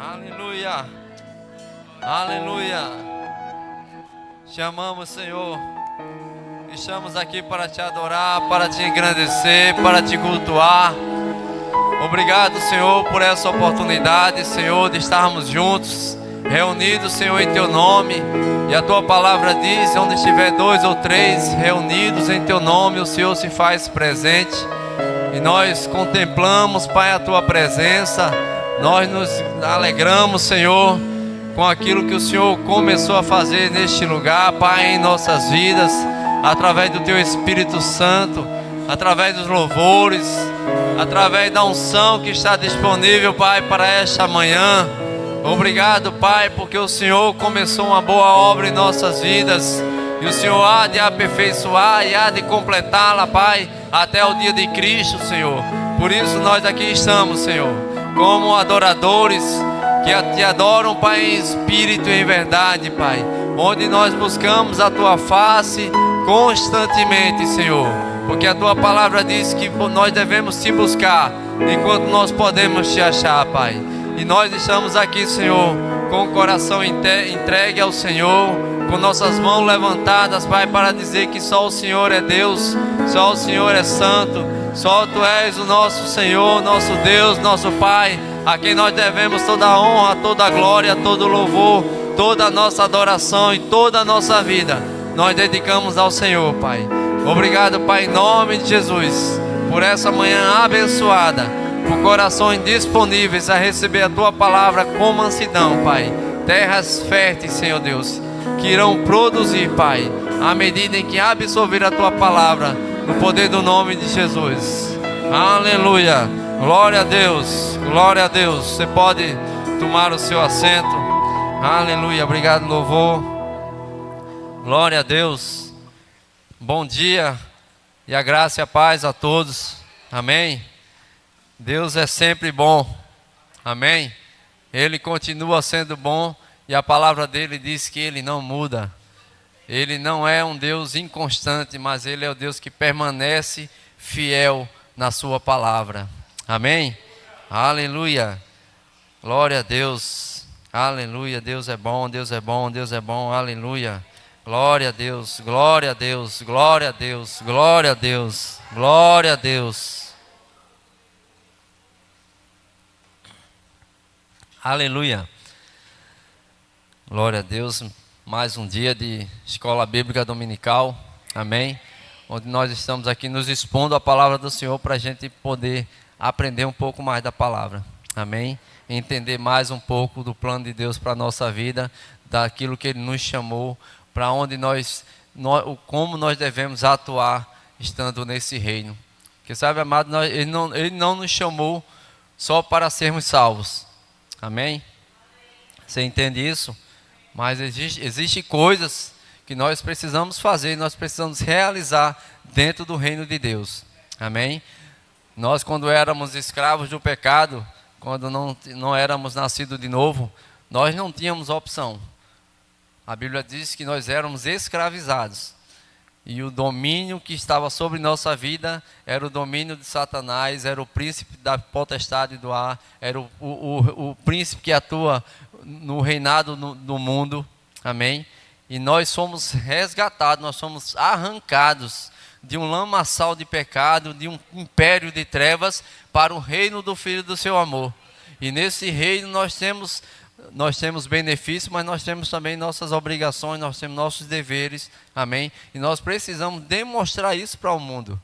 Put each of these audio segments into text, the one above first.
Aleluia, aleluia. Chamamos, Senhor, estamos aqui para te adorar, para te engrandecer, para te cultuar. Obrigado, Senhor, por essa oportunidade, Senhor, de estarmos juntos, reunidos, Senhor, em Teu nome. E a Tua palavra diz: onde estiver 2 ou 3 reunidos em Teu nome, o Senhor se faz presente. E nós contemplamos, Pai, a Tua presença. Nós nos alegramos, Senhor, com aquilo que o Senhor começou a fazer neste lugar, Pai, em nossas vidas, através do Teu Espírito Santo, através dos louvores, através da unção que está disponível, Pai, para esta manhã. Obrigado, Pai, porque o Senhor começou uma boa obra em nossas vidas, e o Senhor há de aperfeiçoar e há de completá-la, Pai, até o dia de Cristo, Senhor. Por isso nós aqui estamos, Senhor, como adoradores que te adoram, Pai, em espírito e em verdade, Pai, onde nós buscamos a Tua face constantemente, Senhor, porque a Tua palavra diz que nós devemos te buscar enquanto nós podemos te achar, Pai. E nós estamos aqui, Senhor, com o coração entregue ao Senhor, com nossas mãos levantadas, Pai, para dizer que só o Senhor é Deus, só o Senhor é santo, só Tu és o nosso Senhor, nosso Deus, nosso Pai, a quem nós devemos toda a honra, toda a glória, todo o louvor, toda a nossa adoração e toda a nossa vida. Nós dedicamos ao Senhor, Pai. Obrigado, Pai, em nome de Jesus, por essa manhã abençoada, por corações disponíveis a receber a Tua palavra com mansidão, Pai. Terras férteis, Senhor Deus, que irão produzir, Pai, à medida em que absorver a Tua palavra, no poder do nome de Jesus. Aleluia, glória a Deus, glória a Deus. Você pode tomar o seu assento. Aleluia, obrigado, louvor. Glória a Deus. Bom dia, e a graça e a paz a todos. Amém. Deus é sempre bom. Amém. Ele continua sendo bom, e a palavra dele diz que Ele não muda. Ele não é um Deus inconstante, mas Ele é o Deus que permanece fiel na sua palavra. Amém? Aleluia. Glória a Deus. Aleluia. Deus é bom, Deus é bom, Deus é bom. Aleluia. Glória a Deus, glória a Deus, glória a Deus, glória a Deus, glória a Deus. Aleluia. Glória a Deus. Mais um dia de escola bíblica dominical, amém? Onde nós estamos aqui nos expondo a palavra do Senhor para a gente poder aprender um pouco mais da palavra, amém? Entender mais um pouco do plano de Deus para a nossa vida, daquilo que Ele nos chamou, para onde como nós devemos atuar estando nesse reino. Porque sabe, amado, Ele não nos chamou só para sermos salvos, amém? Você entende isso? Mas existe coisas que nós precisamos fazer, nós precisamos realizar dentro do reino de Deus. Amém? Nós, quando éramos escravos do pecado, quando não éramos nascidos de novo, nós não tínhamos opção. A Bíblia diz que nós éramos escravizados. E o domínio que estava sobre nossa vida era o domínio de Satanás, era o príncipe da potestade do ar, era o príncipe que atua no reinado do mundo, amém? E nós somos resgatados, nós somos arrancados de um lamaçal de pecado, de um império de trevas, para o reino do Filho do seu amor. E nesse reino nós temos benefícios, mas nós temos também nossas obrigações, nós temos nossos deveres, amém? E nós precisamos demonstrar isso para o mundo,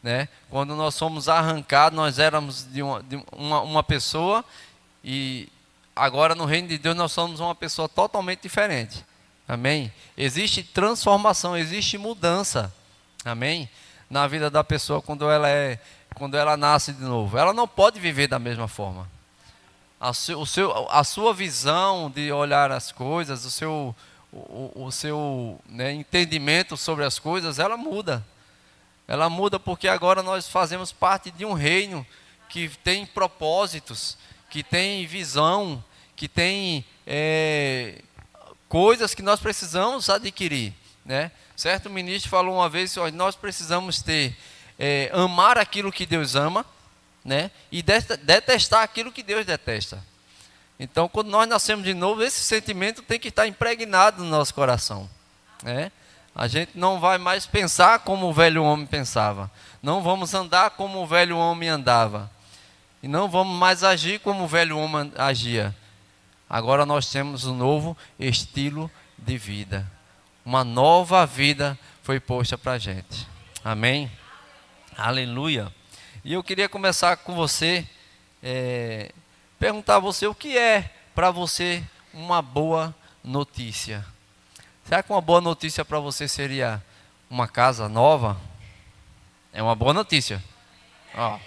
né? Quando nós somos arrancados, nós éramos de uma pessoa, e agora no reino de Deus nós somos uma pessoa totalmente diferente, amém? Existe transformação, existe mudança, amém? Na vida da pessoa quando ela nasce de novo, ela não pode viver da mesma forma. A sua visão de olhar as coisas, o seu entendimento sobre as coisas, ela muda. Ela muda porque agora nós fazemos parte de um reino que tem propósitos, que tem visão, que tem coisas que nós precisamos adquirir, né? Certo ministro falou uma vez: nós precisamos amar aquilo que Deus ama, né? E detestar aquilo que Deus detesta. Então, quando nós nascemos de novo, esse sentimento tem que estar impregnado no nosso coração, né? A gente não vai mais pensar como o velho homem pensava. Não vamos andar como o velho homem andava. E não vamos mais agir como o velho homem agia. Agora nós temos um novo estilo de vida. Uma nova vida foi posta para a gente. Amém? Aleluia. E eu queria começar com você, perguntar a você o que é para você uma boa notícia. Será que uma boa notícia para você seria uma casa nova? É uma boa notícia. Ó.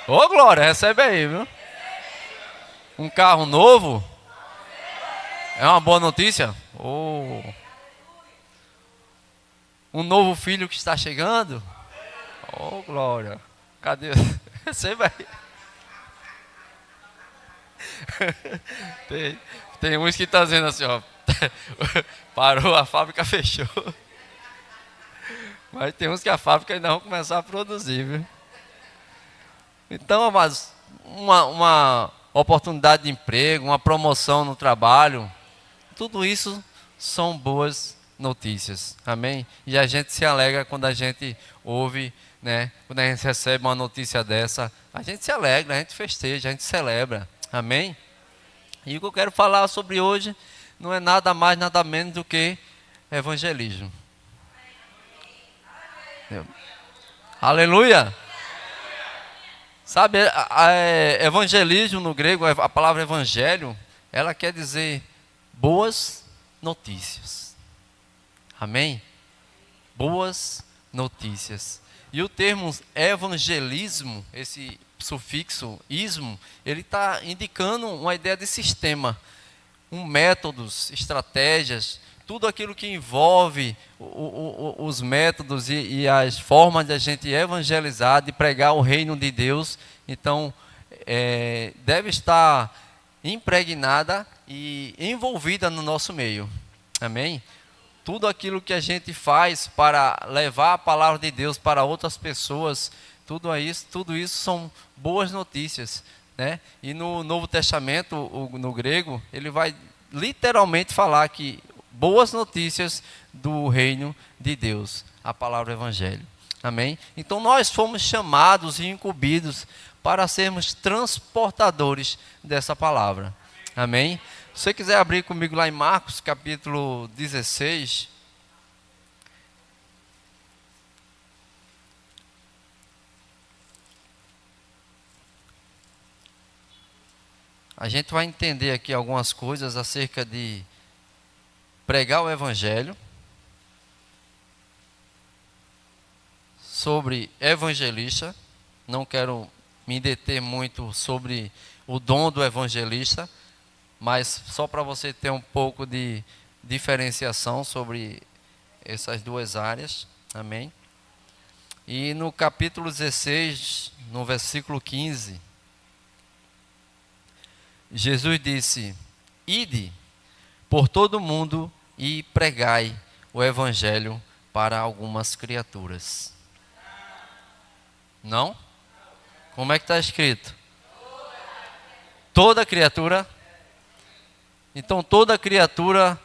Ô Glória, recebe aí, viu? Um carro novo? É uma boa notícia? Oh. Um novo filho que está chegando? Oh Glória. Cadê? Recebe aí. Tem uns que estão dizendo assim, ó. Parou, a fábrica fechou. Mas tem uns que a fábrica ainda vão começar a produzir, viu? Então, mas uma oportunidade de emprego, uma promoção no trabalho, tudo isso são boas notícias, amém? E a gente se alegra quando a gente ouve, né? Quando a gente recebe uma notícia dessa, a gente se alegra, a gente festeja, a gente celebra, amém? E o que eu quero falar sobre hoje não é nada mais, nada menos do que evangelismo. Aleluia! Sabe, evangelismo no grego, a palavra evangelho, ela quer dizer boas notícias. Amém? Boas notícias. E o termo evangelismo, esse sufixo ismo, ele está indicando uma ideia de sistema, métodos, estratégias, tudo aquilo que envolve os métodos e as formas de a gente evangelizar, de pregar o reino de Deus. Então, deve estar impregnada e envolvida no nosso meio. Amém? Tudo aquilo que a gente faz para levar a palavra de Deus para outras pessoas, tudo isso são boas notícias, né? E no Novo Testamento, no grego, ele vai literalmente falar que boas notícias do reino de Deus, a palavra evangelho. Amém? Então nós fomos chamados e incumbidos para sermos transportadores dessa palavra. Amém? Se você quiser abrir comigo lá em Marcos capítulo 16. A gente vai entender aqui algumas coisas acerca de pregar o evangelho, sobre evangelista. Não quero me deter muito sobre o dom do evangelista, mas só para você ter um pouco de diferenciação sobre essas duas áreas. Amém? E no capítulo 16, no versículo 15, Jesus disse: ide por todo o mundo e pregai o evangelho para algumas criaturas. Não? Como é que está escrito? Toda criatura. Então toda criatura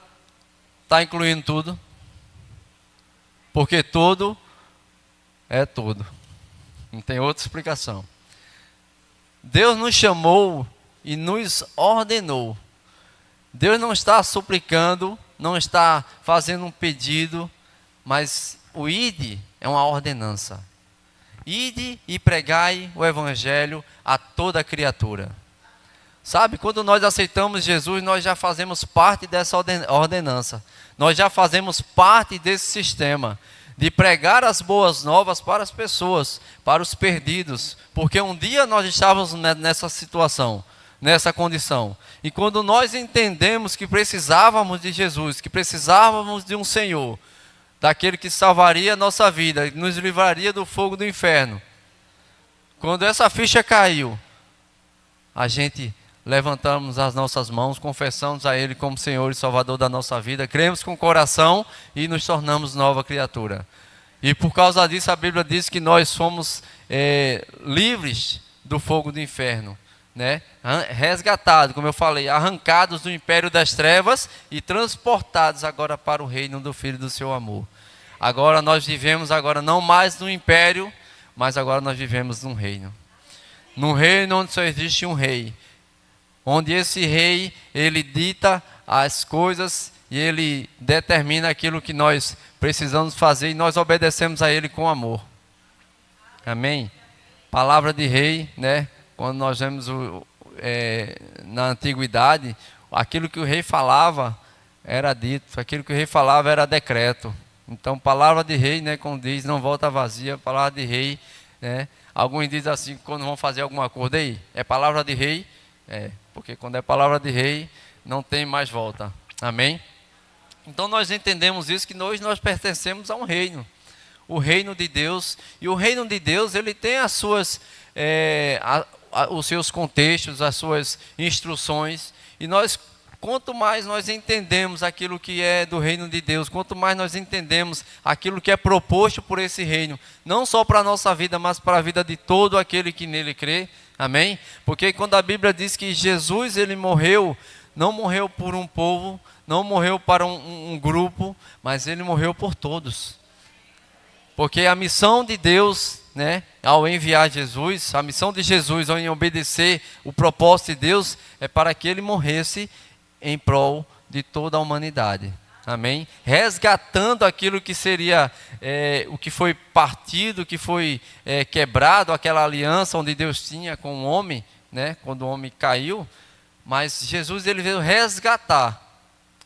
está incluindo tudo. Porque todo é todo. Não tem outra explicação. Deus nos chamou e nos ordenou. Deus não está suplicando, não está fazendo um pedido, mas o ide é uma ordenança. Ide e pregai o evangelho a toda criatura. Sabe, quando nós aceitamos Jesus, nós já fazemos parte dessa ordenança. Nós já fazemos parte desse sistema de pregar as boas novas para as pessoas, para os perdidos. Porque um dia nós estávamos nessa situação, nessa condição. E quando nós entendemos que precisávamos de Jesus, que precisávamos de um Senhor, daquele que salvaria a nossa vida, nos livraria do fogo do inferno. Quando essa ficha caiu, a gente levantamos as nossas mãos, confessamos a Ele como Senhor e Salvador da nossa vida, cremos com o coração e nos tornamos nova criatura. E por causa disso a Bíblia diz que nós somos livres do fogo do inferno, né? Resgatados, como eu falei, arrancados do império das trevas e transportados agora para o reino do Filho do seu amor. Agora nós vivemos agora não mais no império, mas agora nós vivemos num reino. Num reino onde só existe um rei. Onde esse rei, ele dita as coisas e ele determina aquilo que nós precisamos fazer e nós obedecemos a ele com amor. Amém? Palavra de rei, né? Quando nós vemos na antiguidade, aquilo que o rei falava era dito, aquilo que o rei falava era decreto. Então, palavra de rei, né, como diz, não volta vazia, palavra de rei, né? Alguns dizem assim, quando vão fazer alguma coisa aí, é palavra de rei, porque quando é palavra de rei, não tem mais volta. Amém? Então, nós entendemos isso, que nós pertencemos a um reino, o reino de Deus, e o reino de Deus, ele tem as suas, os seus contextos, as suas instruções, e nós, quanto mais nós entendemos aquilo que é do reino de Deus, quanto mais nós entendemos aquilo que é proposto por esse reino, não só para a nossa vida, mas para a vida de todo aquele que nele crê, amém? Porque quando a Bíblia diz que Jesus, ele morreu, não morreu por um povo, não morreu para um grupo, mas ele morreu por todos. Porque a missão de Deus, né, ao enviar Jesus, a missão de Jesus ao obedecer o propósito de Deus, é para que ele morresse em prol de toda a humanidade, amém? Resgatando aquilo que seria, o que foi partido, o que foi quebrado, aquela aliança onde Deus tinha com o homem, né? Quando o homem caiu, mas Jesus, ele veio resgatar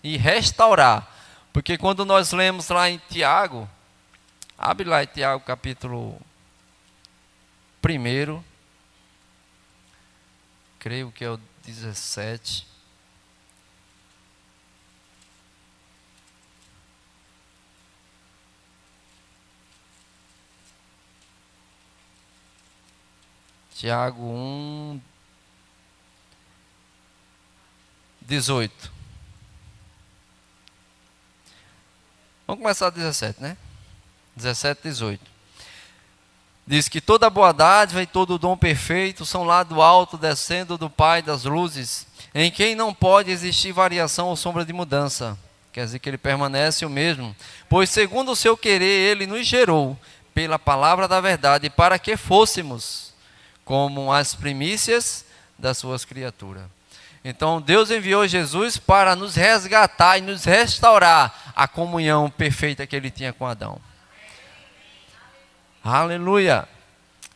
e restaurar, porque quando nós lemos lá em Tiago, abre lá em Tiago capítulo 1, creio que é o 17, Tiago 1, 18. Vamos começar 17, né? 17, 18. Diz que toda boa dádiva e todo dom perfeito são lá do alto, descendo do Pai das luzes, em quem não pode existir variação ou sombra de mudança. Quer dizer que ele permanece o mesmo. Pois segundo o seu querer, ele nos gerou pela palavra da verdade, para que fôssemos como as primícias das suas criaturas. Então Deus enviou Jesus para nos resgatar e nos restaurar a comunhão perfeita que ele tinha com Adão. Aleluia!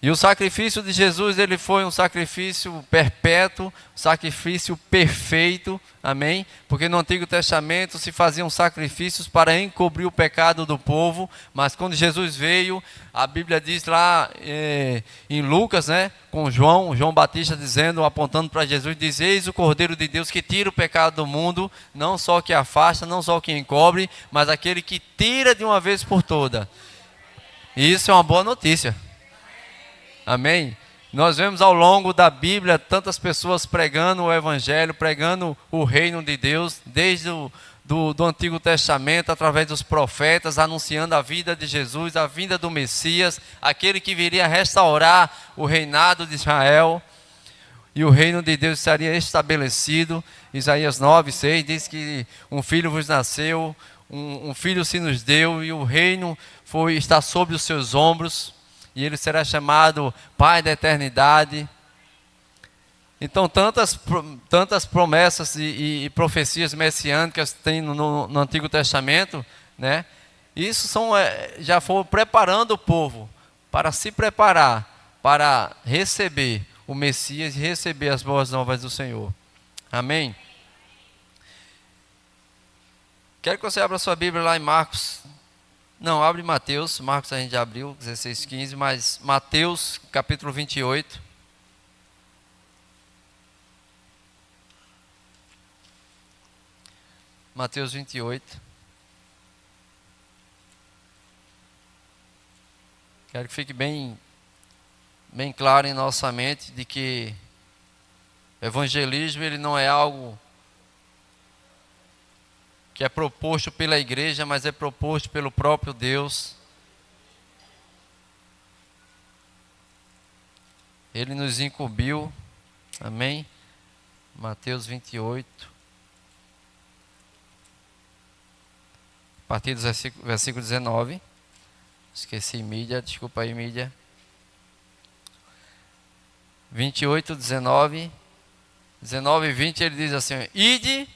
E o sacrifício de Jesus, ele foi um sacrifício perpétuo, sacrifício perfeito, amém? Porque no Antigo Testamento se faziam sacrifícios para encobrir o pecado do povo, mas quando Jesus veio, a Bíblia diz lá em Lucas, né, com João Batista dizendo, apontando para Jesus, diz: eis o Cordeiro de Deus que tira o pecado do mundo, não só o que afasta, não só o que encobre, mas aquele que tira de uma vez por toda. E isso é uma boa notícia. Amém? Nós vemos ao longo da Bíblia tantas pessoas pregando o Evangelho, pregando o reino de Deus, desde do Antigo Testamento, através dos profetas, anunciando a vida de Jesus, a vinda do Messias, aquele que viria restaurar o reinado de Israel, e o reino de Deus estaria estabelecido. Isaías 9, 6 diz que um filho vos nasceu, um filho se nos deu, e o reino está sobre os seus ombros, e ele será chamado Pai da Eternidade. Então, tantas promessas e profecias messiânicas tem no Antigo Testamento, né? Isso já foi preparando o povo para se preparar para receber o Messias e receber as boas novas do Senhor. Amém? Quero que você abra sua Bíblia lá em Marcos. Não, abre Mateus. Marcos a gente já abriu, 16, 15, mas Mateus, capítulo 28. Mateus 28. Quero que fique bem claro em nossa mente de que o evangelismo, ele não é algo que é proposto pela igreja, mas é proposto pelo próprio Deus. Ele nos incumbiu. Amém? Mateus 28. A partir do versículo 19. Esqueci mídia, desculpa aí mídia. 28, 19 e 20 ele diz assim: Ide,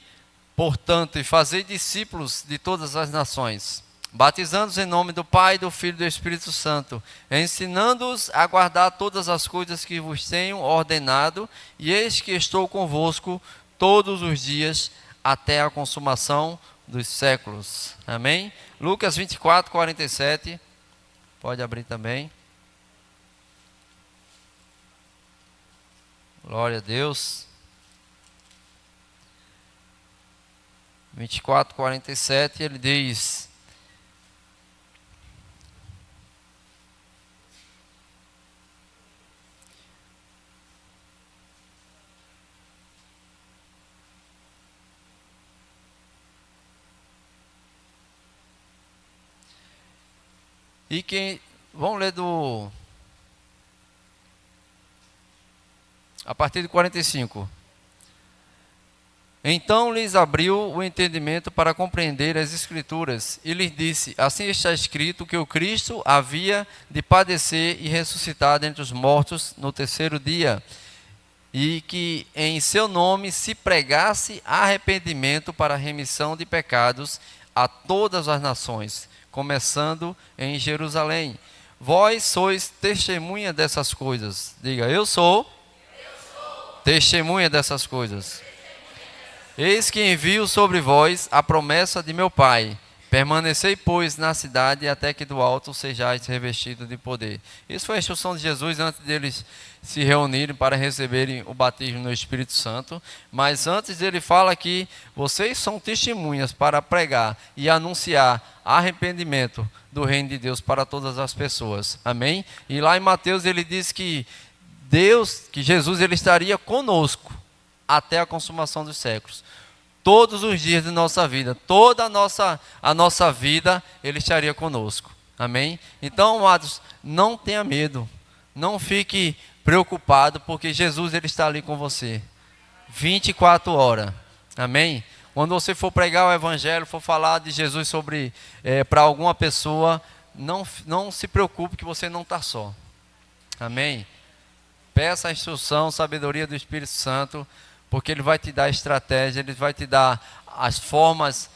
portanto, e fazei discípulos de todas as nações, batizando-os em nome do Pai, do Filho e do Espírito Santo, ensinando-os a guardar todas as coisas que vos tenho ordenado, e eis que estou convosco todos os dias até a consumação dos séculos. Amém? Lucas 24, 47. Pode abrir também. Glória a Deus. 24, 47, ele diz: e quem... Vamos ler a partir de 45. Então lhes abriu o entendimento para compreender as Escrituras, e lhes disse: assim está escrito que o Cristo havia de padecer e ressuscitar dentre os mortos no terceiro dia, e que em seu nome se pregasse arrependimento para a remissão de pecados a todas as nações, começando em Jerusalém. Vós sois testemunha dessas coisas. Diga: eu sou testemunha dessas coisas. Eis que envio sobre vós a promessa de meu Pai. Permanecei, pois, na cidade até que do alto sejais revestidos de poder. Isso foi a instrução de Jesus antes deles se reunirem para receberem o batismo no Espírito Santo. Mas antes ele fala que vocês são testemunhas para pregar e anunciar arrependimento do reino de Deus para todas as pessoas. Amém? E lá em Mateus ele diz que Jesus ele estaria conosco até a consumação dos séculos. Todos os dias de nossa vida, toda a nossa vida, Ele estaria conosco. Amém? Então, amados, não tenha medo, não fique preocupado, porque Jesus ele está ali com você, 24 horas. Amém? Quando você for pregar o Evangelho, for falar de Jesus para alguma pessoa, não se preocupe que você não está só. Amém? Peça a instrução, sabedoria do Espírito Santo, porque Ele vai te dar estratégia, Ele vai te dar as formas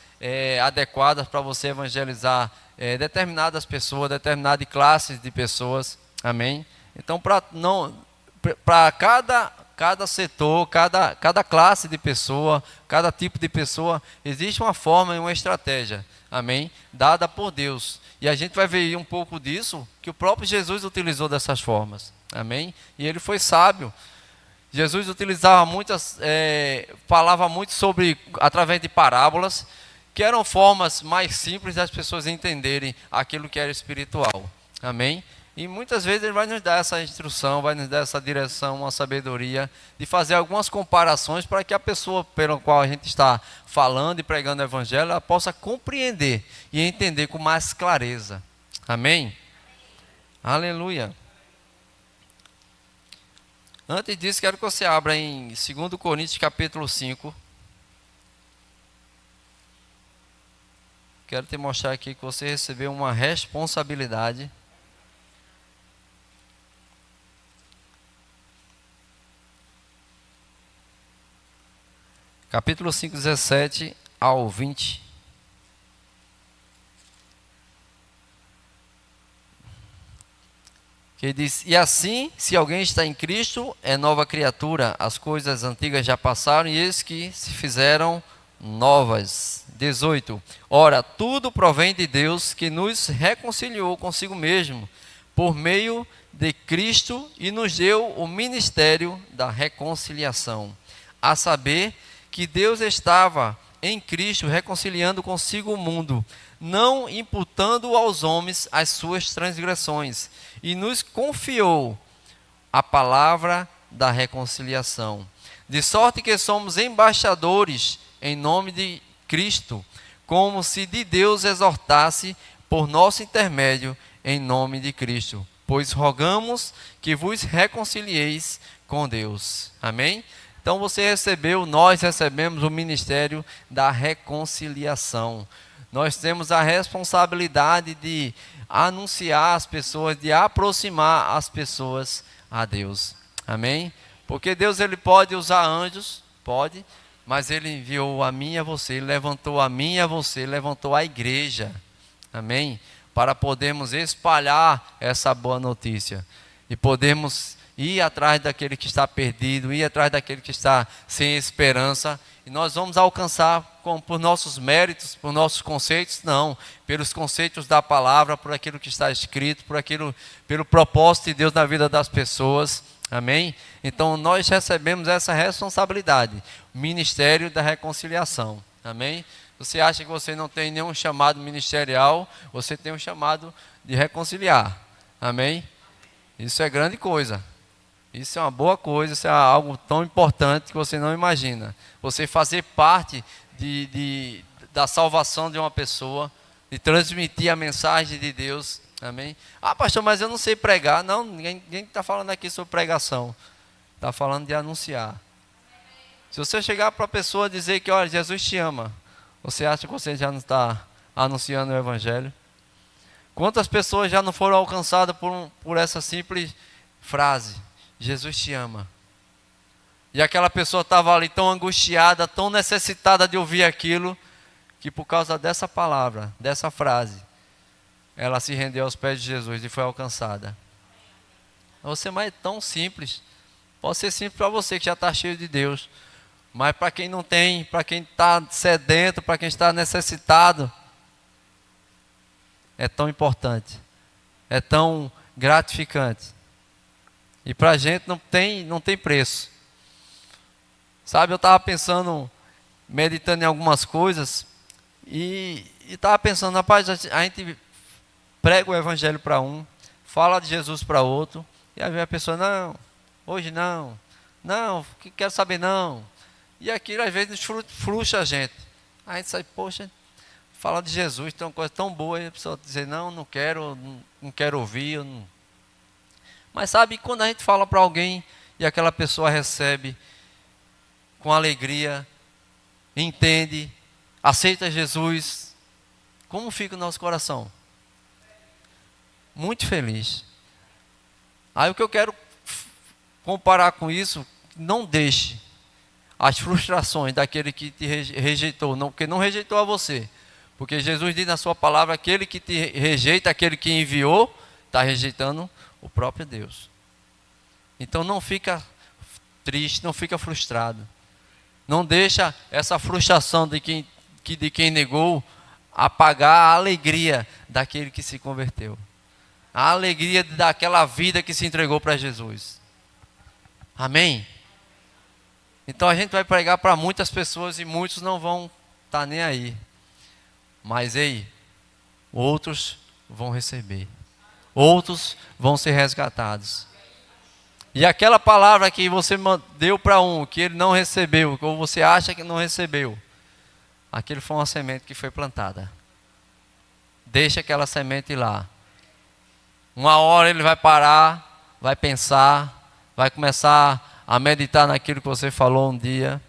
adequadas para você evangelizar determinadas pessoas, determinadas classes de pessoas. Amém? Então, para cada setor, cada classe de pessoa, cada tipo de pessoa, existe uma forma e uma estratégia. Amém? Dada por Deus. E a gente vai ver um pouco disso, que o próprio Jesus utilizou dessas formas. Amém? E Ele foi sábio. Jesus utilizava falava muito através de parábolas, que eram formas mais simples das pessoas entenderem aquilo que era espiritual. Amém? E muitas vezes Ele vai nos dar essa instrução, vai nos dar essa direção, uma sabedoria, de fazer algumas comparações para que a pessoa pela qual a gente está falando e pregando o Evangelho, ela possa compreender e entender com mais clareza. Amém? Aleluia. Antes disso, quero que você abra em 2 Coríntios capítulo 5. Quero te mostrar aqui que você recebeu uma responsabilidade. Capítulo 5, 17 ao 20. Que diz: e assim, se alguém está em Cristo, é nova criatura, as coisas antigas já passaram e eis que se fizeram novas. 18. Ora, tudo provém de Deus, que nos reconciliou consigo mesmo, por meio de Cristo, e nos deu o ministério da reconciliação. A saber, que Deus estava em Cristo reconciliando consigo o mundo, não imputando aos homens as suas transgressões, e nos confiou a palavra da reconciliação. De sorte que somos embaixadores em nome de Cristo, como se de Deus exortasse por nosso intermédio em nome de Cristo. pois rogamos que vos reconcilieis com Deus. Amém? Então nós recebemos o ministério da reconciliação. Nós temos a responsabilidade de anunciar as pessoas, de aproximar as pessoas a Deus. Amém? Porque Deus ele pode usar anjos, pode, mas ele enviou a mim e a você, ele levantou a mim e a você, levantou a igreja. Amém? Para podermos espalhar essa boa notícia e podermos ir atrás daquele que está perdido, ir atrás daquele que está sem esperança. E nós vamos alcançar por nossos méritos, por nossos conceitos? Não, pelos conceitos da palavra, por aquilo que está escrito, pelo propósito de Deus na vida das pessoas. Amém? Então nós recebemos essa responsabilidade, o ministério da reconciliação. Amém? Você acha que você não tem nenhum chamado ministerial, você tem um chamado de reconciliar. Amém? Isso é grande coisa. Isso é uma boa coisa, isso é algo tão importante que você não imagina. Você fazer parte da salvação de uma pessoa, de transmitir a mensagem de Deus. Amém? Ah, pastor, mas eu não sei pregar. Não, ninguém está falando aqui sobre pregação. Está falando de anunciar. Se você chegar para a pessoa e dizer que, olha, Jesus te ama, você acha que você já não está anunciando o Evangelho? Quantas pessoas já não foram alcançadas por essa simples frase? Jesus te ama. E aquela pessoa estava ali tão angustiada, tão necessitada de ouvir aquilo, que por causa dessa palavra, dessa frase, ela se rendeu aos pés de Jesus e foi alcançada. Você, mas é tão simples. Pode ser simples para você que já está cheio de Deus. Mas para quem não tem, para quem está sedento, para quem está necessitado, é tão importante, é tão gratificante. E para a gente não tem preço. Sabe, eu estava pensando, meditando em algumas coisas, e estava pensando, rapaz, a gente prega o Evangelho para um, fala de Jesus para outro, e aí vem a pessoa, não, hoje não, quero saber não. E aquilo às vezes frustra a gente. Aí a gente sai, poxa, fala de Jesus, tem uma coisa tão boa, e a pessoa dizer, não quero ouvir. Mas sabe, quando a gente fala para alguém e aquela pessoa recebe com alegria, entende, aceita Jesus, como fica o nosso coração? Muito feliz. Aí o que eu quero comparar com isso, não deixe as frustrações daquele que te rejeitou, porque não rejeitou a você. Porque Jesus diz na sua palavra, aquele que te rejeita, aquele que enviou, está rejeitando o próprio Deus. Então não fica triste, não fica frustrado. Não deixa essa frustração de quem negou apagar a alegria daquele que se converteu. A alegria daquela vida que se entregou para Jesus. Amém? Então a gente vai pregar para muitas pessoas e muitos não vão estar nem aí. Mas outros vão receber. Outros vão ser resgatados. E aquela palavra que você deu para um, que ele não recebeu, ou você acha que não recebeu, aquilo foi uma semente que foi plantada. Deixa aquela semente lá. Uma hora ele vai parar, vai pensar, vai começar a meditar naquilo que você falou um dia.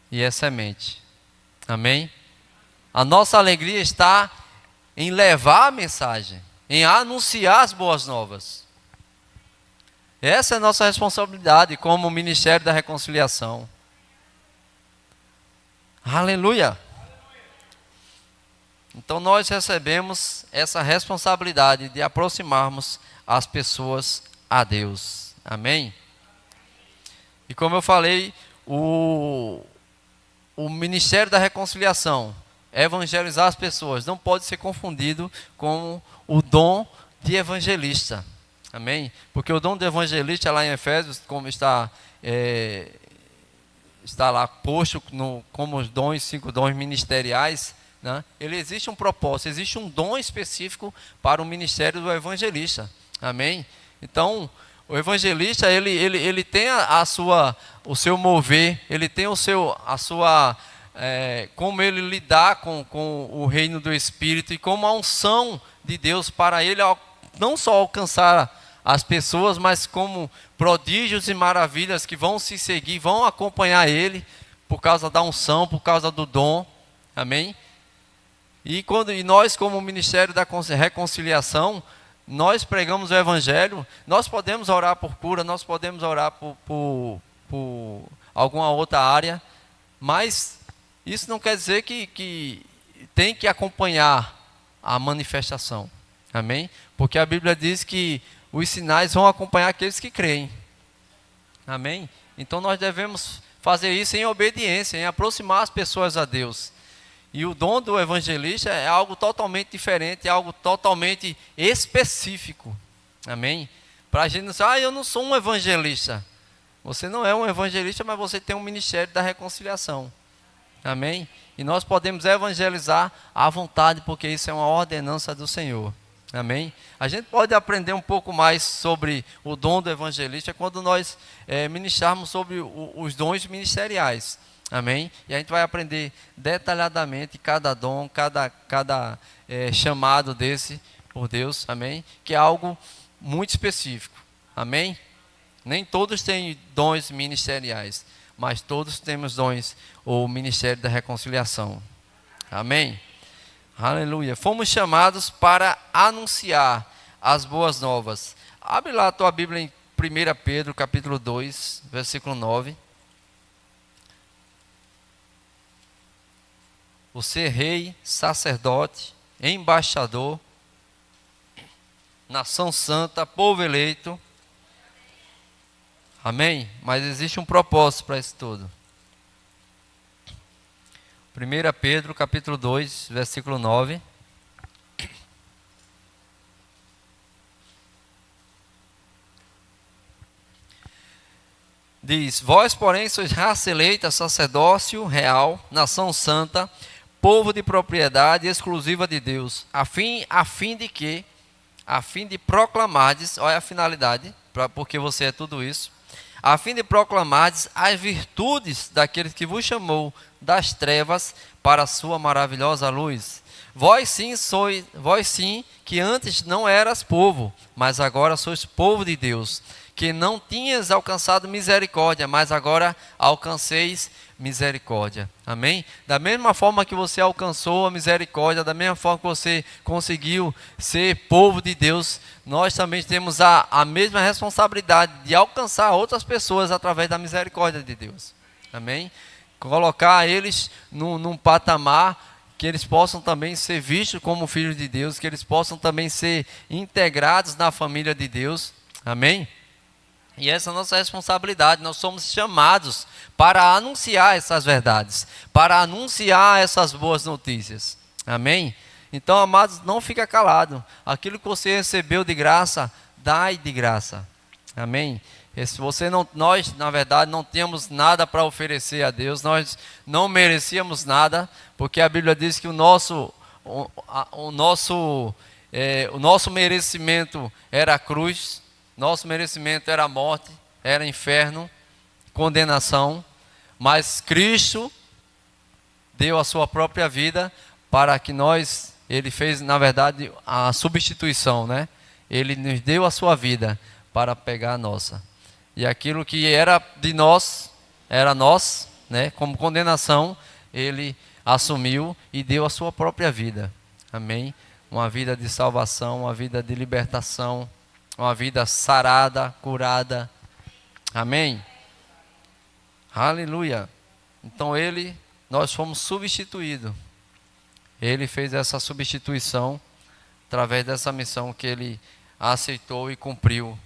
E é semente. Amém? A nossa alegria está em levar a mensagem, em anunciar as boas novas. Essa é a nossa responsabilidade como Ministério da Reconciliação. Aleluia! Então nós recebemos essa responsabilidade de aproximarmos as pessoas a Deus. Amém? E como eu falei, o Ministério da Reconciliação, evangelizar as pessoas, não pode ser confundido com o dom de evangelista. Amém? Porque o dom de evangelista lá em Efésios, como está lá posto como os dons, 5 dons ministeriais, né? Ele existe um propósito, existe um dom específico para o ministério do evangelista. Amém? Então, o evangelista, ele tem o seu mover, ele tem como ele lidar com o reino do Espírito e como a unção de Deus para ele não só alcançar as pessoas, mas como prodígios e maravilhas que vão se seguir, vão acompanhar ele por causa da unção, por causa do dom. Amém? E nós, como Ministério da Reconciliação, nós pregamos o Evangelho. Nós podemos orar por cura, nós podemos orar por alguma outra área, mas isso não quer dizer que tem que acompanhar a manifestação. Amém? Porque a Bíblia diz que os sinais vão acompanhar aqueles que creem. Amém? Então nós devemos fazer isso em obediência, em aproximar as pessoas a Deus. E o dom do evangelista é algo totalmente diferente, é algo totalmente específico. Amém? Para a gente não dizer, eu não sou um evangelista. Você não é um evangelista, mas você tem um ministério da reconciliação. Amém? E nós podemos evangelizar à vontade, porque isso é uma ordenança do Senhor. Amém? A gente pode aprender um pouco mais sobre o dom do evangelista quando nós ministrarmos sobre os dons ministeriais. Amém? E a gente vai aprender detalhadamente cada dom, cada chamado desse por Deus. Amém? Que é algo muito específico. Amém? Nem todos têm dons ministeriais, mas todos temos dons ou ministério da reconciliação. Amém? Aleluia. Fomos chamados para anunciar as boas novas. Abre lá a tua Bíblia em 1 Pedro, capítulo 2, versículo 9. Você é rei, sacerdote, embaixador, nação santa, povo eleito. Amém? Mas existe um propósito para isso tudo. 1 Pedro, capítulo 2, versículo 9. Diz: Vós, porém, sois raça eleita, sacerdócio real, nação santa, povo de propriedade exclusiva de Deus, a fim de que, a fim de proclamardes, olha a finalidade, porque você é tudo isso, a fim de proclamardes as virtudes daquele que vos chamou das trevas para a sua maravilhosa luz. Vós sim, que antes não eras povo, mas agora sois povo de Deus, que não tinhas alcançado misericórdia, mas agora alcanceis misericórdia. Amém? Da mesma forma que você alcançou a misericórdia, da mesma forma que você conseguiu ser povo de Deus, nós também temos a mesma responsabilidade de alcançar outras pessoas através da misericórdia de Deus. Amém? Colocar eles num patamar que eles possam também ser vistos como filhos de Deus, que eles possam também ser integrados na família de Deus. Amém? E essa é a nossa responsabilidade. Nós somos chamados para anunciar essas verdades, para anunciar essas boas notícias. Amém? Então, amados, não fica calado. Aquilo que você recebeu de graça, dai de graça. Amém? Nós, na verdade, não temos nada para oferecer a Deus. Nós não merecíamos nada, porque a Bíblia diz que o nosso merecimento era a cruz. Nosso merecimento era a morte, era inferno, condenação, mas Cristo deu a sua própria vida para que ele fez, na verdade, a substituição, né? Ele nos deu a sua vida para pegar a nossa. E aquilo que era de nós, era nós, né? Como condenação, ele assumiu e deu a sua própria vida. Amém? Uma vida de salvação, uma vida de libertação, uma vida sarada, curada. Amém? Aleluia. Então nós fomos substituídos. Ele fez essa substituição através dessa missão que ele aceitou e cumpriu,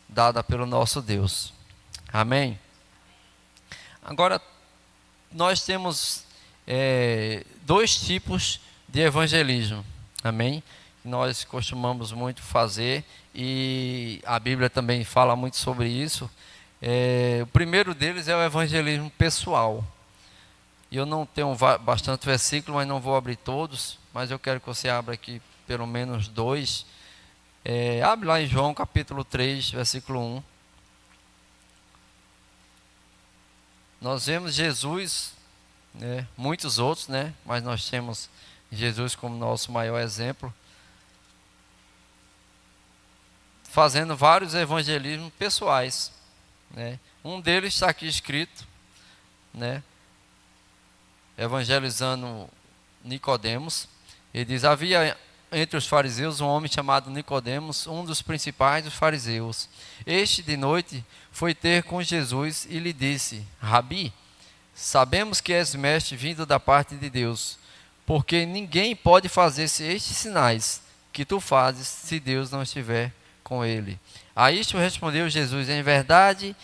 dada pelo nosso Deus. Amém? Agora, nós temos dois tipos de evangelismo. Amém? Nós costumamos muito fazer, e a Bíblia também fala muito sobre isso. O primeiro deles é o evangelismo pessoal. Eu não tenho bastante versículo, mas não vou abrir todos, mas eu quero que você abra aqui pelo menos dois. Abre lá em João capítulo 3, versículo 1. Nós vemos Jesus, né, muitos outros, né, mas nós temos Jesus como nosso maior exemplo. fazendo vários evangelismos pessoais, né? Um deles está aqui escrito, né? Evangelizando Nicodemos. Ele diz: havia entre os fariseus um homem chamado Nicodemos, um dos principais dos fariseus. Este de noite foi ter com Jesus e lhe disse: Rabi, sabemos que és mestre vindo da parte de Deus, porque ninguém pode fazer estes sinais que tu fazes se Deus não estiver com ele. A isto respondeu Jesus: em verdade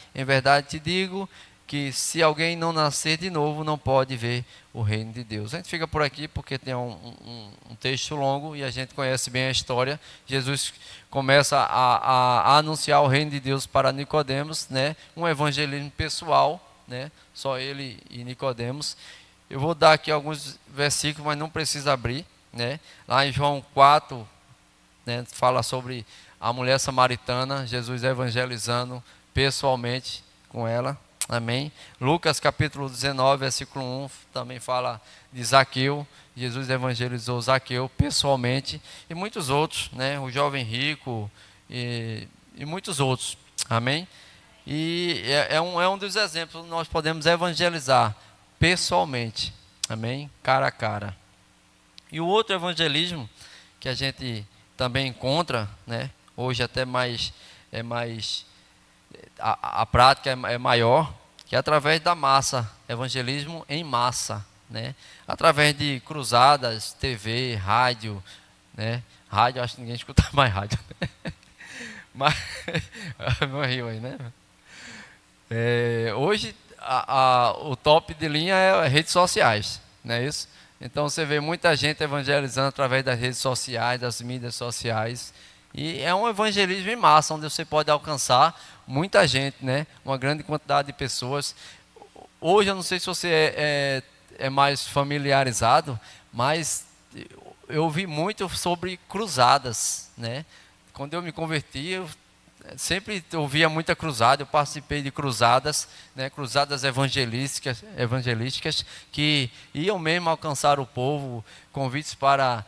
te digo que se alguém não nascer de novo, não pode ver o reino de Deus. A gente fica por aqui porque tem um texto longo e a gente conhece bem a história. Jesus começa a anunciar o reino de Deus para Nicodemos, né? Um evangelismo pessoal, né? Só ele e Nicodemos. Eu vou dar aqui alguns versículos, mas não precisa abrir, né? Lá em João 4, né, fala sobre a mulher samaritana, Jesus evangelizando pessoalmente com ela. Amém. Lucas capítulo 19, versículo 1, também fala de Zaqueu. Jesus evangelizou Zaqueu pessoalmente, e muitos outros, né? O jovem rico e muitos outros. Amém. E é um dos exemplos que nós podemos evangelizar pessoalmente. Amém. Cara a cara. E o outro evangelismo que a gente também encontra, né? Hoje até mais a prática é maior, que é através da massa, evangelismo em massa, né? Através de cruzadas, TV, rádio, né? Rádio, acho que ninguém escuta mais rádio, né? Mas, não riu aí, né? Hoje, o top de linha é redes sociais, não é isso? Então, você vê muita gente evangelizando através das redes sociais, das mídias sociais, e é um evangelismo em massa, onde você pode alcançar muita gente, né? Uma grande quantidade de pessoas. Hoje, eu não sei se você é mais familiarizado, mas eu ouvi muito sobre cruzadas, né? Quando eu me converti, eu sempre ouvia muita cruzada. Eu participei de cruzadas, né? Cruzadas evangelísticas que iam mesmo alcançar o povo, convites para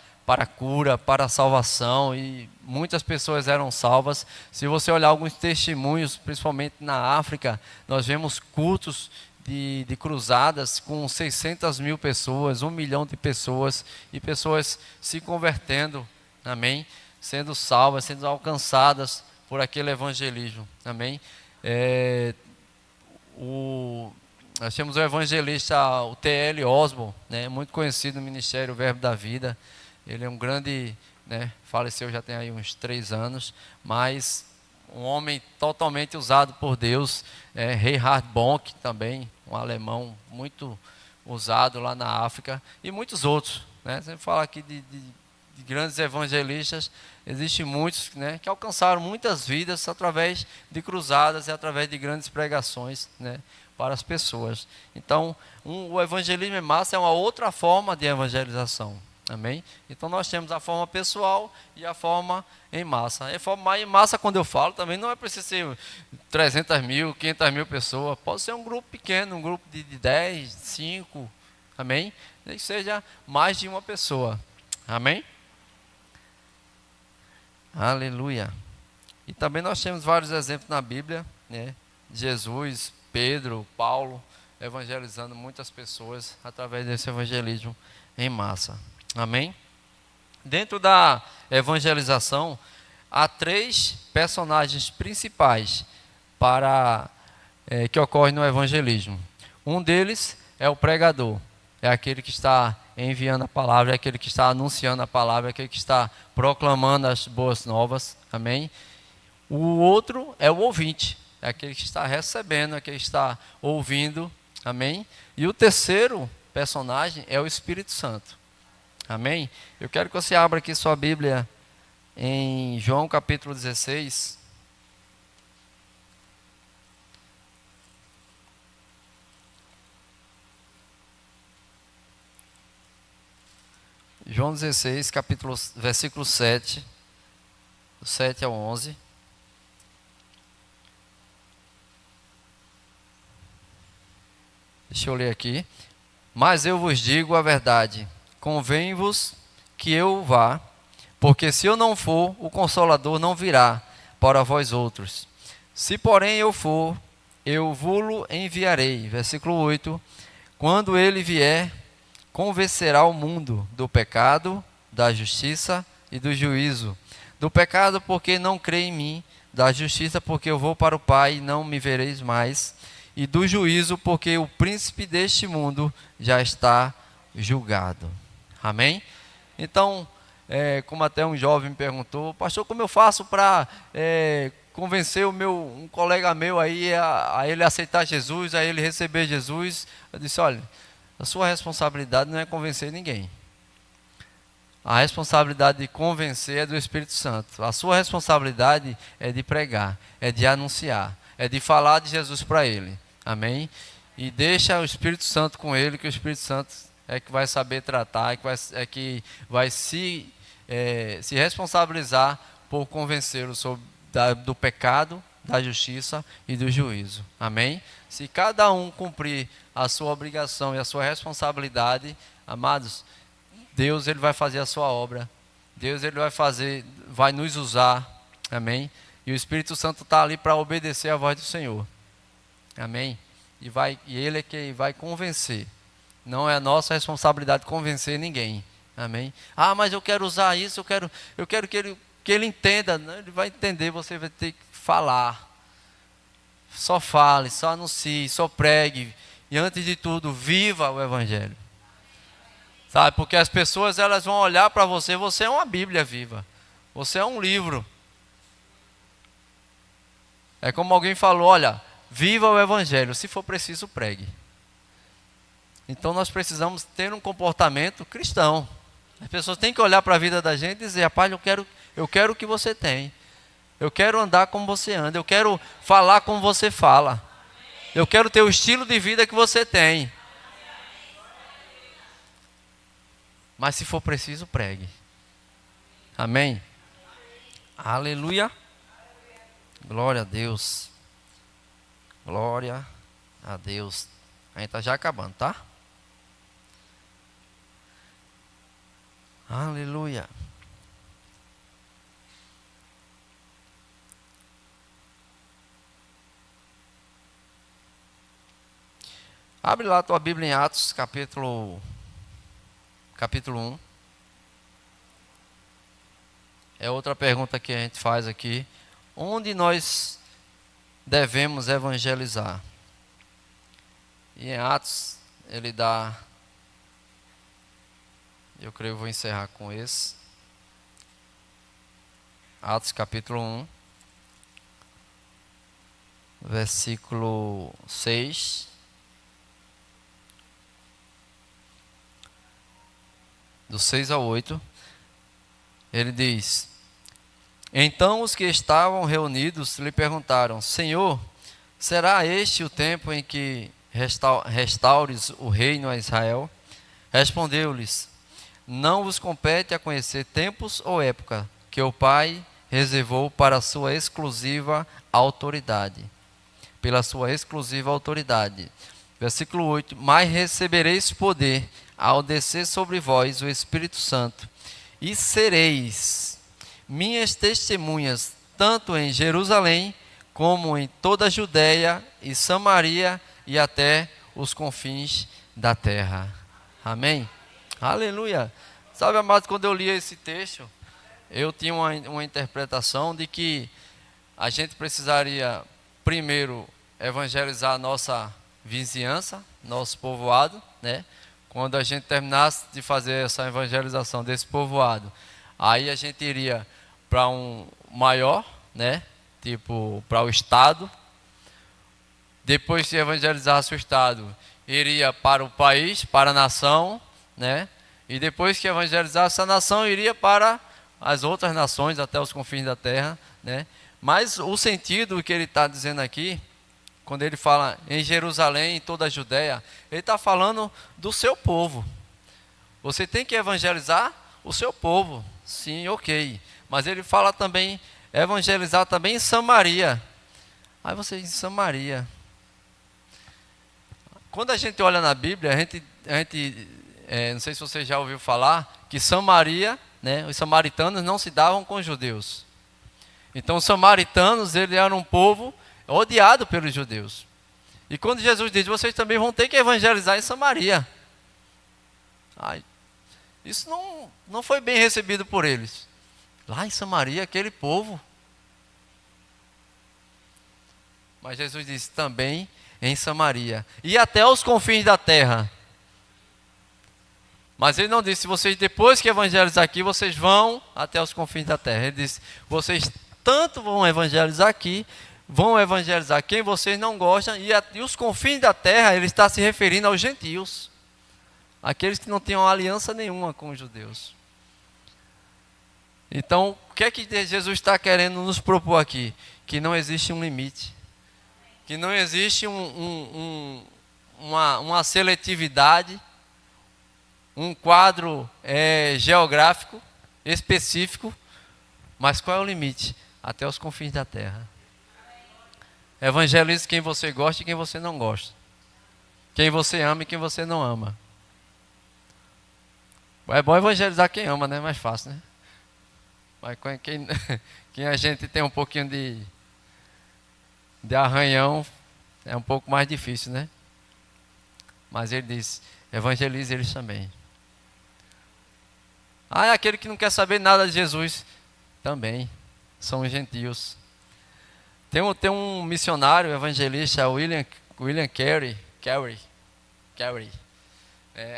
cura, para salvação, e muitas pessoas eram salvas. Se você olhar alguns testemunhos, principalmente na África, nós vemos cultos de cruzadas com 600 mil pessoas, 1 milhão de pessoas, e pessoas se convertendo, amém? Sendo salvas, sendo alcançadas por aquele evangelismo, amém? Nós temos o evangelista, o T.L. Osborne, né? Muito conhecido no ministério Verbo da Vida. Ele é um grande, né, faleceu já tem aí uns 3 anos, mas um homem totalmente usado por Deus. Reinhard Bonk também, um alemão muito usado lá na África, e muitos outros, né? Você fala aqui de grandes evangelistas, existem muitos, né, que alcançaram muitas vidas através de cruzadas e através de grandes pregações, né, para as pessoas. Então, o evangelismo em massa é uma outra forma de evangelização. Amém? Então nós temos a forma pessoal e a forma em massa. A forma em massa, quando eu falo, também não é preciso ser 300 mil, 500 mil pessoas. Pode ser um grupo pequeno, um grupo de 10, 5, amém? Nem que seja mais de uma pessoa. Amém? Aleluia. E também nós temos vários exemplos na Bíblia, né? Jesus, Pedro, Paulo, evangelizando muitas pessoas através desse evangelismo em massa. Amém? Dentro da evangelização, há 3 personagens principais que ocorrem no evangelismo. Um deles é o pregador, é aquele que está enviando a palavra, é aquele que está anunciando a palavra, é aquele que está proclamando as boas novas. Amém? O outro é o ouvinte, é aquele que está recebendo, é aquele que está ouvindo. Amém? E o terceiro personagem é o Espírito Santo. Amém? Eu quero que você abra aqui sua Bíblia em João capítulo 16. João 16, versículo 7, do 7 ao 11. Deixa eu ler aqui. Mas eu vos digo a verdade, convém-vos que eu vá, porque se eu não for, o Consolador não virá, para vós outros. Se porém eu for, eu vou-lo enviarei. Versículo 8. Quando ele vier, convencerá o mundo do pecado, da justiça e do juízo. Do pecado, porque não crê em mim. Da justiça, porque eu vou para o Pai e não me vereis mais. E do juízo, porque o príncipe deste mundo já está julgado. Amém? Então, como até um jovem me perguntou, pastor, como eu faço para convencer um colega meu aí a ele aceitar Jesus, a ele receber Jesus? Eu disse, olha, a sua responsabilidade não é convencer ninguém. A responsabilidade de convencer é do Espírito Santo. A sua responsabilidade é de pregar, é de anunciar, é de falar de Jesus para ele. Amém? E deixa o Espírito Santo com ele, que o Espírito Santo é que vai saber tratar, é que vai se responsabilizar por convencê-lo do pecado, da justiça e do juízo. Amém? Se cada um cumprir a sua obrigação e a sua responsabilidade, amados, Deus ele vai fazer a sua obra. Deus ele vai nos usar. Amém? E o Espírito Santo está ali para obedecer a voz do Senhor. Amém? E ele é quem vai convencer. Não é a nossa responsabilidade convencer ninguém. Amém? Ah, mas eu quero usar isso, eu quero que ele entenda. Não, ele vai entender, você vai ter que falar. Só fale, só anuncie, só pregue. E antes de tudo, viva o Evangelho. Sabe, porque as pessoas elas vão olhar para você, você é uma Bíblia viva. Você é um livro. É como alguém falou, olha, viva o Evangelho, se for preciso pregue. Então nós precisamos ter um comportamento cristão. As pessoas têm que olhar para a vida da gente e dizer, rapaz, eu quero o que você tem. Eu quero andar como você anda, eu quero falar como você fala. Eu quero ter o estilo de vida que você tem. Mas se for preciso, pregue. Amém? Aleluia. Glória a Deus. Glória a Deus. A gente está já acabando, tá? Aleluia. Abre lá a tua Bíblia em Atos, capítulo 1. É outra pergunta que a gente faz aqui. Onde nós devemos evangelizar? E em Atos, ele dá... Eu creio que vou encerrar com esse. Atos capítulo 1. Versículo 6. Do 6 ao 8, ele diz: Então os que estavam reunidos lhe perguntaram, Senhor, será este o tempo em que restaures o reino a Israel? Respondeu-lhes, não vos compete a conhecer tempos ou época que o Pai reservou para a sua exclusiva autoridade. Pela sua exclusiva autoridade. Versículo 8, mas recebereis poder ao descer sobre vós o Espírito Santo, e sereis minhas testemunhas, tanto em Jerusalém, como em toda a Judéia e Samaria, e até os confins da terra. Amém? Aleluia! Sabe, amados, quando eu li esse texto, eu tinha uma interpretação de que a gente precisaria, primeiro, evangelizar a nossa vizinhança, nosso povoado, né? Quando a gente terminasse de fazer essa evangelização desse povoado, aí a gente iria para um maior, né? Tipo, para o estado. Depois que evangelizasse o estado, iria para o país, para a nação, né? E depois que evangelizasse a nação, iria para as outras nações, até os confins da terra, né? Mas o sentido que ele está dizendo aqui, quando ele fala em Jerusalém, em toda a Judéia, ele está falando do seu povo. Você tem que evangelizar o seu povo, sim, ok. Mas ele fala também, evangelizar também em Samaria. Aí você diz, Samaria. Quando a gente olha na Bíblia, não sei se você já ouviu falar, que Samaria, né, os samaritanos não se davam com os judeus. Então os samaritanos, eles eram um povo odiado pelos judeus. E quando Jesus diz, vocês também vão ter que evangelizar em Samaria. Ai, isso não foi bem recebido por eles. Lá em Samaria, aquele povo. Mas Jesus disse também em Samaria. E até os confins da terra. Mas ele não disse, vocês depois que evangelizar aqui, vocês vão até os confins da terra. Ele disse, vocês tanto vão evangelizar aqui, vão evangelizar quem vocês não gostam, e os confins da terra, ele está se referindo aos gentios. Aqueles que não tinham aliança nenhuma com os judeus. Então, o que é que Jesus está querendo nos propor aqui? Que não existe um limite. Que não existe uma seletividade, um quadro geográfico específico, mas qual é o limite? Até os confins da terra. Evangelize quem você gosta e quem você não gosta. Quem você ama e quem você não ama. É bom evangelizar quem ama, né? É mais fácil, né? Mas quem a gente tem um pouquinho de arranhão, é um pouco mais difícil, né? Mas ele diz, evangelize eles também. Ah, é aquele que não quer saber nada de Jesus. Também, são os gentios. Tem um missionário, evangelista, William Carey,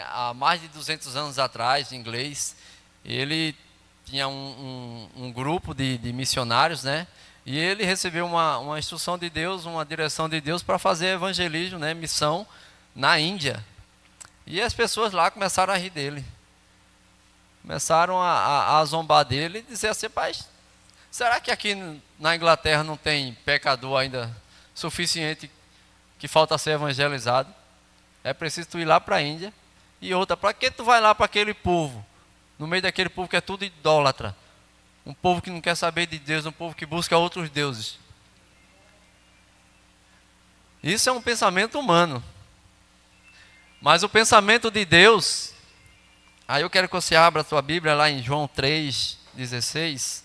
há mais de 200 anos atrás, em inglês, ele tinha um grupo de missionários, né? E ele recebeu uma instrução de Deus, uma direção de Deus para fazer evangelismo, né? Missão na Índia. E as pessoas lá começaram a rir dele. Começaram a zombar dele e dizer assim, pai, será que aqui na Inglaterra não tem pecador ainda suficiente que falta ser evangelizado? É preciso tu ir lá para a Índia. E outra, para que tu vai lá para aquele povo? No meio daquele povo que é tudo idólatra. Um povo que não quer saber de Deus, um povo que busca outros deuses. Isso é um pensamento humano. Mas o pensamento de Deus... Aí eu quero que você abra a sua Bíblia lá em João 3,16.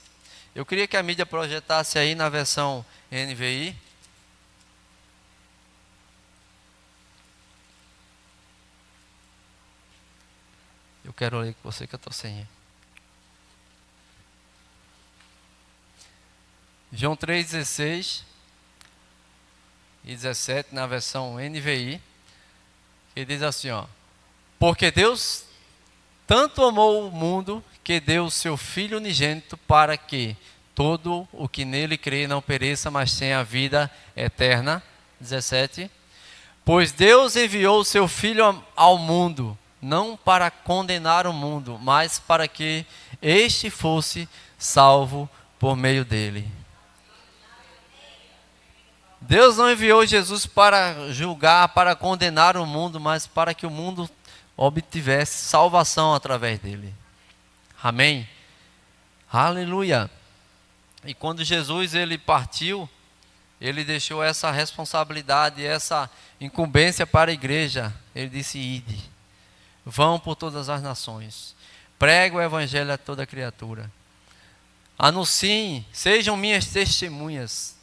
Eu queria que a mídia projetasse aí na versão NVI. Eu quero ler com você que eu estou sem. João 3,16 e 17 na versão NVI. Que diz assim, ó. Porque Deus tanto amou o mundo que deu o seu Filho unigênito para que todo o que nele crê não pereça, mas tenha a vida eterna. 17. Pois Deus enviou o seu Filho ao mundo, não para condenar o mundo, mas para que este fosse salvo por meio dele. Deus não enviou Jesus para julgar, para condenar o mundo, mas para que o mundo obtivesse salvação através dele. Amém? Aleluia! E quando Jesus ele partiu, ele deixou essa responsabilidade, essa incumbência para a igreja. Ele disse, ide, vão por todas as nações, pregue o evangelho a toda criatura, anunciem, sejam minhas testemunhas,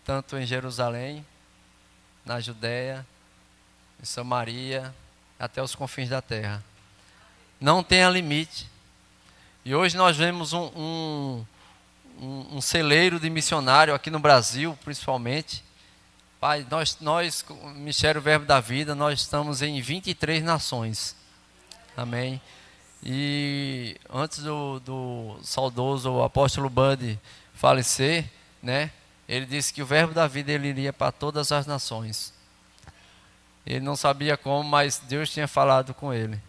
tanto em Jerusalém, na Judéia, em Samaria, até os confins da terra. Não tenha limite. E hoje nós vemos um celeiro de missionário aqui no Brasil, principalmente. Pai, nós, Ministério Verbo da Vida, nós estamos em 23 nações. Amém. E antes do saudoso apóstolo Bud falecer, né? Ele disse que o Verbo da Vida ele iria para todas as nações. Ele não sabia como, mas Deus tinha falado com ele.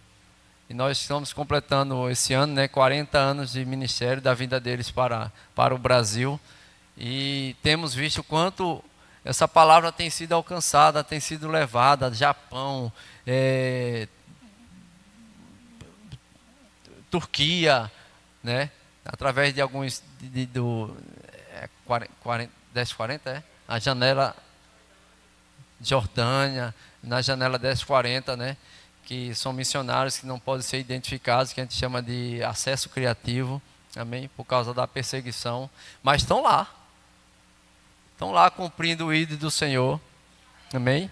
E nós estamos completando esse ano, né, 40 anos de ministério da vida deles para o Brasil. E temos visto quanto essa palavra tem sido alcançada, tem sido levada. Japão, Turquia, né, através de alguns do 1040, a janela Jordânia, na janela 1040, né, que são missionários que não podem ser identificados, que a gente chama de acesso criativo, amém, por causa da perseguição, mas estão lá cumprindo o ídolo do Senhor, amém.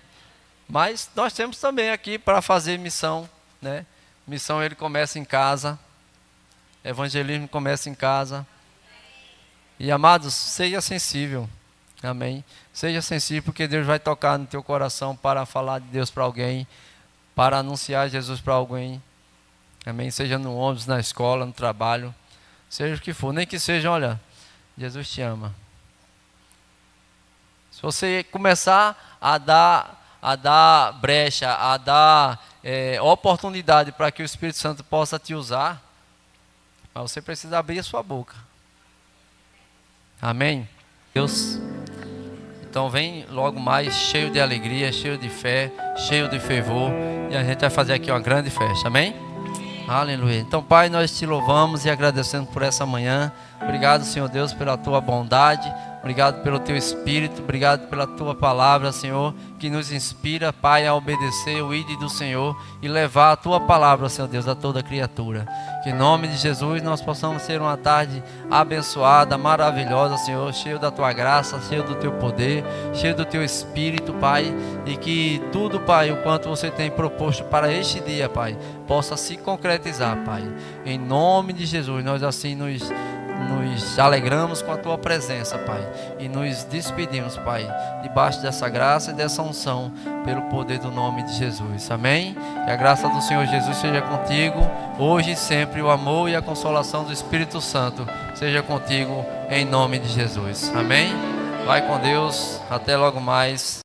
Mas nós temos também aqui para fazer missão, né? Missão ele começa em casa, evangelismo começa em casa. E amados, seja sensível, amém. Seja sensível, porque Deus vai tocar no teu coração para falar de Deus para alguém, para anunciar Jesus para alguém, amém. Seja no ônibus, na escola, no trabalho, seja o que for, nem que seja, olha, Jesus te ama. Se você começar a dar brecha, a dar oportunidade para que o Espírito Santo possa te usar, mas você precisa abrir a sua boca. Amém? Deus. Então vem logo mais cheio de alegria, cheio de fé, cheio de fervor, e a gente vai fazer aqui uma grande festa. Amém? Aleluia. Então, Pai, nós te louvamos e agradecemos por essa manhã. Obrigado, Senhor Deus, pela tua bondade. Obrigado pelo teu Espírito. Obrigado pela tua palavra, Senhor, que nos inspira, Pai, a obedecer o ídolo do Senhor e levar a tua palavra, Senhor Deus, a toda criatura. Que em nome de Jesus nós possamos ter uma tarde abençoada, maravilhosa, Senhor, cheio da tua graça, cheio do teu poder, cheio do teu Espírito, Pai, e que tudo, Pai, o quanto você tem proposto para este dia, Pai, possa se concretizar, Pai. Em nome de Jesus, nós assim nos alegramos com a tua presença, Pai, e nos despedimos, Pai, debaixo dessa graça e dessa unção, pelo poder do nome de Jesus. Amém? Que a graça do Senhor Jesus seja contigo, hoje e sempre. O amor e a consolação do Espírito Santo seja contigo, em nome de Jesus. Amém? Vai com Deus, até logo mais.